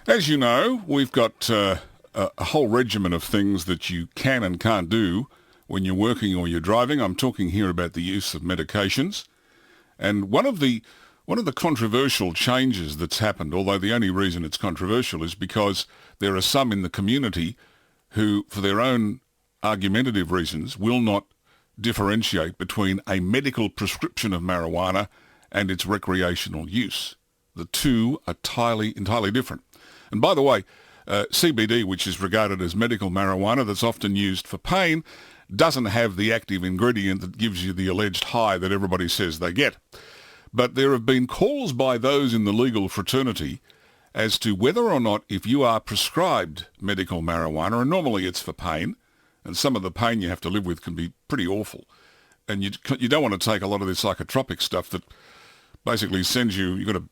As you know, we've got a whole regimen of things that you can and can't do when you're working or you're driving. I'm talking here about the use of medications. And one of the controversial changes that's happened, although the only reason it's controversial is because there are some in the community who, for their own argumentative reasons, will not differentiate between a medical prescription of marijuana and its recreational use. The two are entirely different. And by the way, CBD, which is regarded as medical marijuana that's often used for pain, doesn't have the active ingredient that gives you the alleged high that everybody says they get. But there have been calls by those in the legal fraternity as to whether or not, if you are prescribed medical marijuana, and normally it's for pain, and some of the pain you have to live with can be pretty awful, and you don't want to take a lot of this psychotropic stuff that basically sends you've got to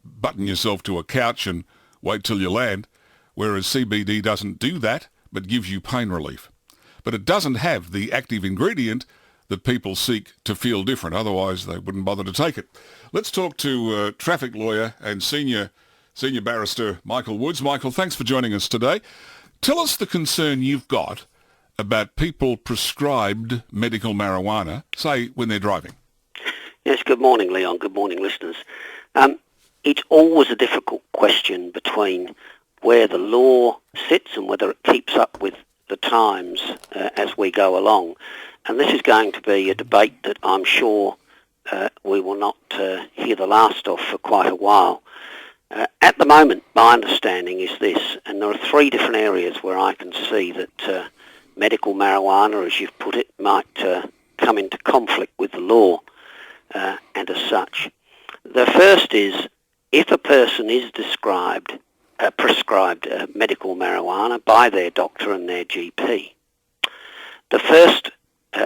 button yourself to a couch and wait till you land, whereas CBD doesn't do that, but gives you pain relief. But it doesn't have the active ingredient that people seek to feel different. Otherwise, they wouldn't bother to take it. Let's talk to traffic lawyer and senior barrister Michael Woods. Michael, thanks for joining us today. Tell us the concern you've got about people prescribed medical marijuana, say, when they're driving. Yes, good morning, Leon. Good morning, listeners. It's always a difficult question between where the law sits and whether it keeps up with the times as we go along. And this is going to be a debate that I'm sure we will not hear the last of for quite a while. At the moment, my understanding is this, and there are three different areas where I can see that medical marijuana, as you've put it, might come into conflict with the law and as such. The first is, if a person is prescribed medical marijuana by their doctor and their GP, the first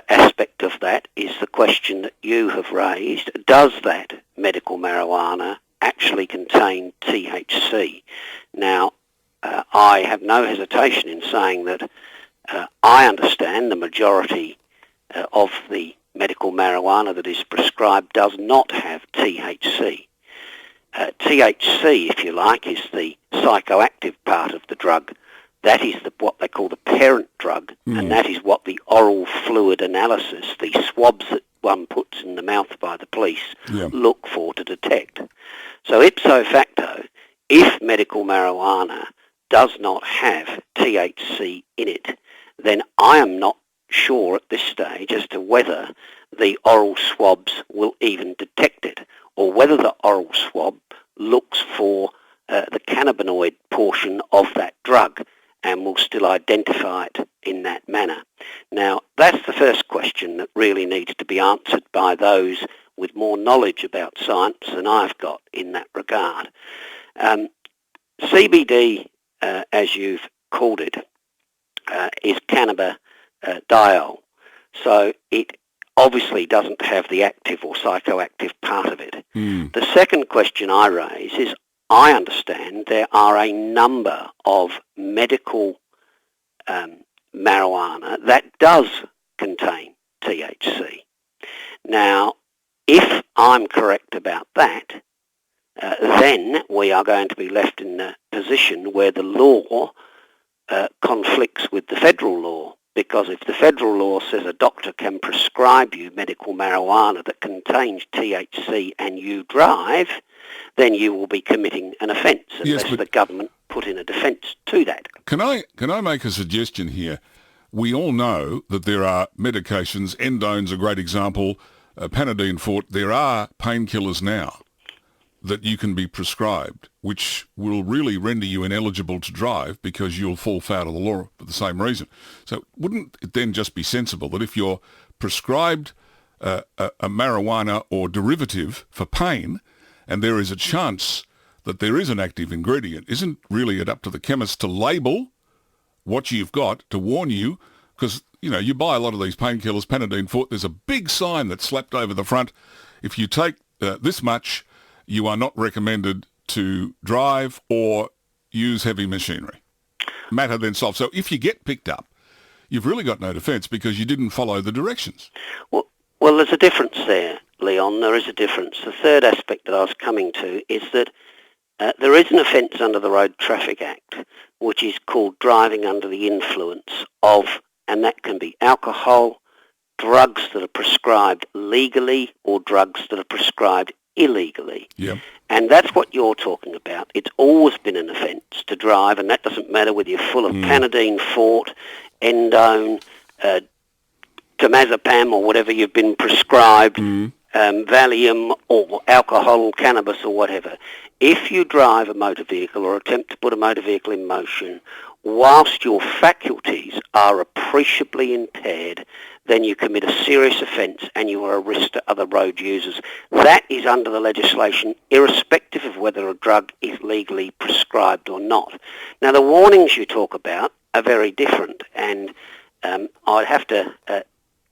aspect of that is the question that you have raised. Does that medical marijuana actually contain THC? Now, I have no hesitation in saying that I understand the majority of the medical marijuana that is prescribed does not have THC. THC, if you like, is the psychoactive part of the drug. That is what they call the parent drug, and that is what the oral fluid analysis, the swabs that one puts in the mouth by the police, look for to detect. So ipso facto, if medical marijuana does not have THC in it, then I am not sure at this stage as to whether the oral swabs will even detect it, or whether the oral swab looks for the cannabinoid portion of that drug and will still identify it in that manner. Now, that's the first question that really needs to be answered by those with more knowledge about science than I've got in that regard. CBD, as you've called it, is cannabidiol. So it obviously doesn't have the active or psychoactive part of it. The second question I raise is, I understand there are a number of medical marijuana that does contain THC. Now, if I'm correct about that, then we are going to be left in a position where the law conflicts with the federal law, because if the federal law says a doctor can prescribe you medical marijuana that contains THC and you drive, then you will be committing an offence unless the government put in a defence to that. Can I make a suggestion here? We all know that there are medications, endone's a great example, Panadine Fort, there are painkillers now that you can be prescribed, which will really render you ineligible to drive because you'll fall foul of the law for the same reason. So wouldn't it then just be sensible that if you're prescribed a marijuana or derivative for pain, and there is a chance that there is an active ingredient, isn't really it up to the chemist to label what you've got, to warn you? Because, you buy a lot of these painkillers, Panadine Fort, there's a big sign that's slapped over the front. If you take this much, you are not recommended to drive or use heavy machinery. Matter then solved. So if you get picked up, you've really got no defence because you didn't follow the directions. Well, there's a difference there, Leon. There is a difference. The third aspect that I was coming to is that There is an offence under the Road Traffic Act, which is called driving under the influence of, and that can be alcohol, drugs that are prescribed legally or drugs that are prescribed illegally. Yep. And that's what you're talking about. It's always been an offence to drive, and that doesn't matter whether you're full of Panadine, Fort, Endone, Temazepam or whatever you've been prescribed, Valium or alcohol, cannabis or whatever. If you drive a motor vehicle or attempt to put a motor vehicle in motion whilst your faculties are appreciably impaired, then you commit a serious offence and you are a risk to other road users. That is under the legislation, irrespective of whether a drug is legally prescribed or not. Now, the warnings you talk about are very different, and I'd have to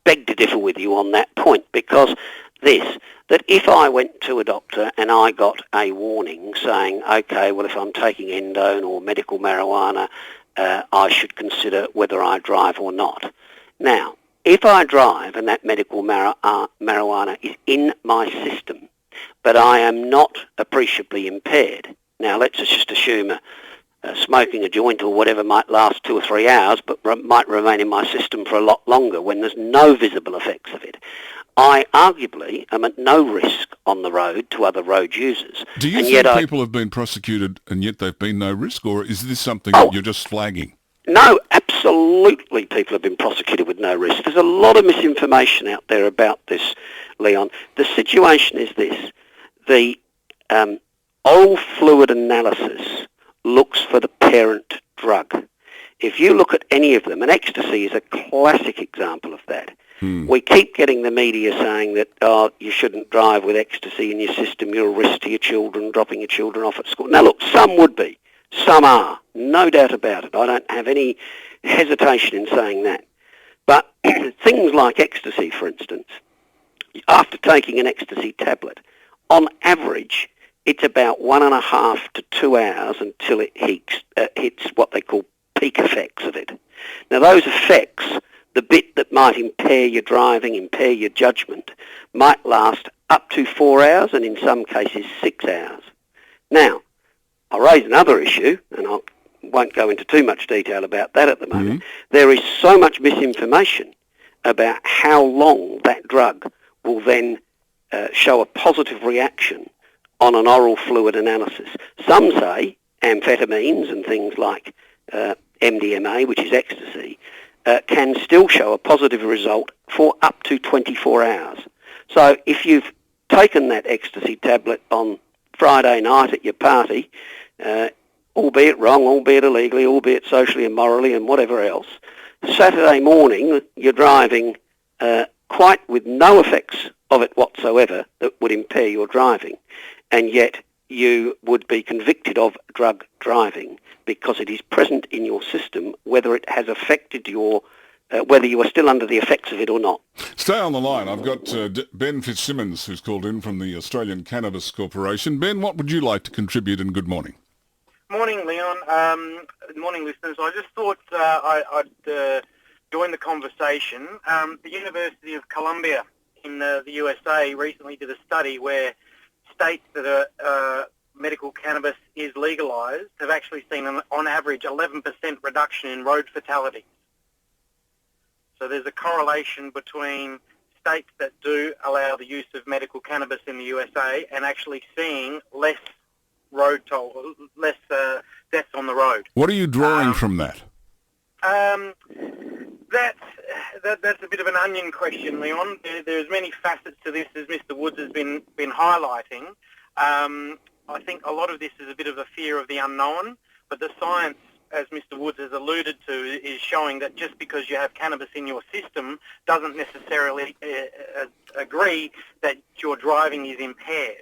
beg to differ with you on that point, because that if I went to a doctor and I got a warning saying, okay, well, if I'm taking endone or medical marijuana, I should consider whether I drive or not. Now, if I drive and that medical marijuana is in my system, but I am not appreciably impaired, now let's just assume smoking a joint or whatever might last 2 or 3 hours, but might remain in my system for a lot longer when there's no visible effects of it, I arguably am at no risk on the road to other road users. Do you think people have been prosecuted and yet they've been no risk, or is this something that you're just flagging? No, absolutely people have been prosecuted with no risk. There's a lot of misinformation out there about this, Leon. The situation is this. The oral fluid analysis looks for the parent drug. If you look at any of them, and ecstasy is a classic example of that. We keep getting the media saying that, you shouldn't drive with ecstasy in your system, you're a risk to your children, dropping your children off at school. Now look, some would be, some are, no doubt about it. I don't have any hesitation in saying that. But things like ecstasy, for instance, after taking an ecstasy tablet, on average, it's about 1.5 to 2 hours until it hits what they call peak effects of it. Now those effects, the bit that might impair your driving, impair your judgment, might last up to 4 hours and in some cases 6 hours. Now, I'll raise another issue, and I won't go into too much detail about that at the moment. There is so much misinformation about how long that drug will then show a positive reaction on an oral fluid analysis. Some say amphetamines and things like MDMA, which is ecstasy, can still show a positive result for up to 24 hours. So if you've taken that ecstasy tablet on Friday night at your party, albeit wrong, albeit illegally, albeit socially and morally and whatever else, Saturday morning you're driving quite with no effects of it whatsoever that would impair your driving, and yet you would be convicted of drug driving because it is present in your system, whether it has affected your, whether you are still under the effects of it or not. Stay on the line. I've got Ben Fitzsimmons, who's called in from the Australian Cannabis Corporation. Ben, what would you like to contribute, and good morning? Morning, Leon. Good morning, listeners. I just thought I'd join the conversation. The University of Columbia in the USA recently did a study where states that are medical cannabis is legalised have actually seen, on average, 11% reduction in road fatalities. So there's a correlation between states that do allow the use of medical cannabis in the USA and actually seeing less less deaths on the road. What are you drawing from that? That's a bit of an onion question, Leon. There's many facets to this, as Mr. Woods has been highlighting. I think a lot of this is a bit of a fear of the unknown, but the science, as Mr. Woods has alluded to, is showing that just because you have cannabis in your system doesn't necessarily agree that your driving is impaired.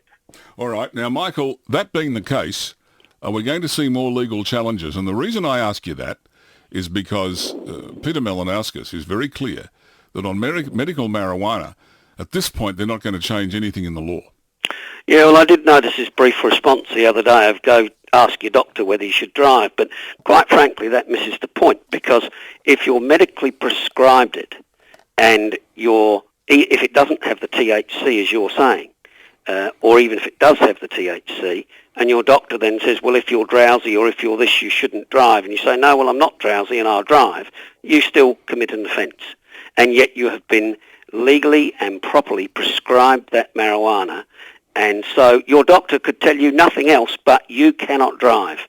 All right. Now, Michael, that being the case, are we going to see more legal challenges? And the reason I ask you that is because Peter Malinauskas is very clear that on medical marijuana, at this point, they're not going to change anything in the law. Yeah, well, I did notice his brief response the other day of go ask your doctor whether you should drive, but quite frankly, that misses the point, because if you're medically prescribed it and if it doesn't have the THC, as you're saying, or even if it does have the THC, and your doctor then says, well, if you're drowsy or if you're this, you shouldn't drive, and you say, no, well, I'm not drowsy and I'll drive, you still commit an offence. And yet you have been legally and properly prescribed that marijuana, and so your doctor could tell you nothing else, but you cannot drive.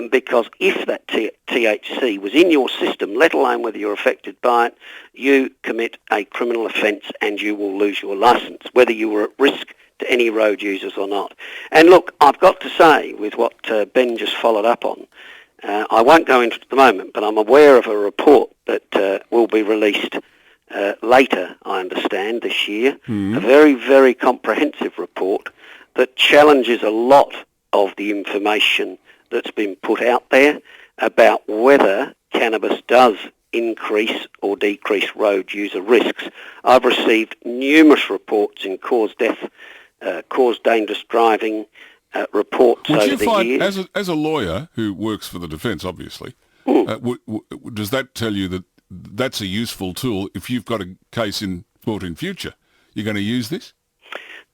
Because if that THC was in your system, let alone whether you're affected by it, you commit a criminal offence and you will lose your licence, whether you were at risk to any road users or not. And look, I've got to say, with what Ben just followed up on, I won't go into it at the moment, but I'm aware of a report that will be released later, I understand, this year, a very, very comprehensive report that challenges a lot of the information that's been put out there about whether cannabis does increase or decrease road user risks. I've received numerous reports in cause death, cause dangerous driving reports over the years. As a lawyer who works for the defence, obviously, does that tell you that that's a useful tool if you've got a case in court in future? You're going to use this?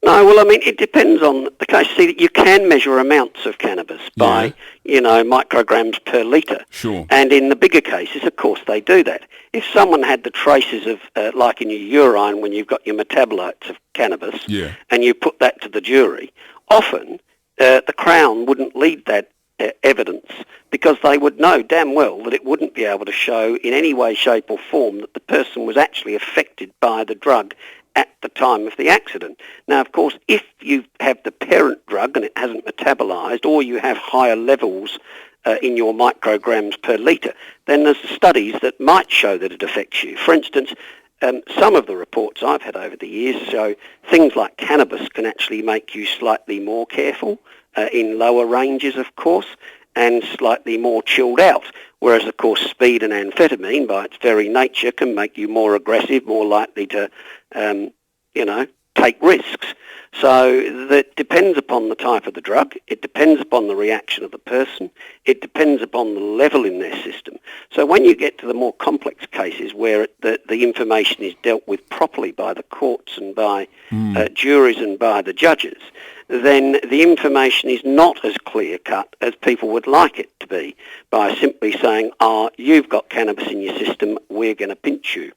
No, well, I mean, it depends on the case. See, you can measure amounts of cannabis by, micrograms per litre. Sure. And in the bigger cases, of course, they do that. If someone had the traces of, like in your urine when you've got your metabolites of cannabis, and you put that to the jury, often the Crown wouldn't lead that evidence because they would know damn well that it wouldn't be able to show in any way, shape or form that the person was actually affected by the drug at the time of the accident. Now, of course, if you have the parent drug and it hasn't metabolised, or you have higher levels in your micrograms per litre, then there's studies that might show that it affects you. For instance, some of the reports I've had over the years show things like cannabis can actually make you slightly more careful in lower ranges, of course, and slightly more chilled out. Whereas, of course, speed and amphetamine, by its very nature, can make you more aggressive, more likely to, take risks. So that depends upon the type of the drug. It depends upon the reaction of the person. It depends upon the level in their system. So when you get to the more complex cases where the information is dealt with properly by the courts and by juries and by the judges, then the information is not as clear-cut as people would like it to be by simply saying, you've got cannabis in your system, we're going to pinch you.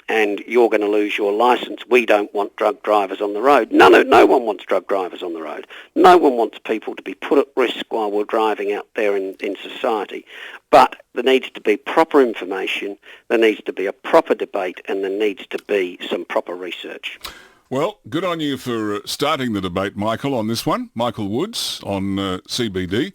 And you're going to lose your licence. We don't want drug drivers on the road. No one wants drug drivers on the road. No one wants people to be put at risk while we're driving out there in society. But there needs to be proper information, there needs to be a proper debate, and there needs to be some proper research. Well, good on you for starting the debate, Michael, on this one. Michael Woods on CBD.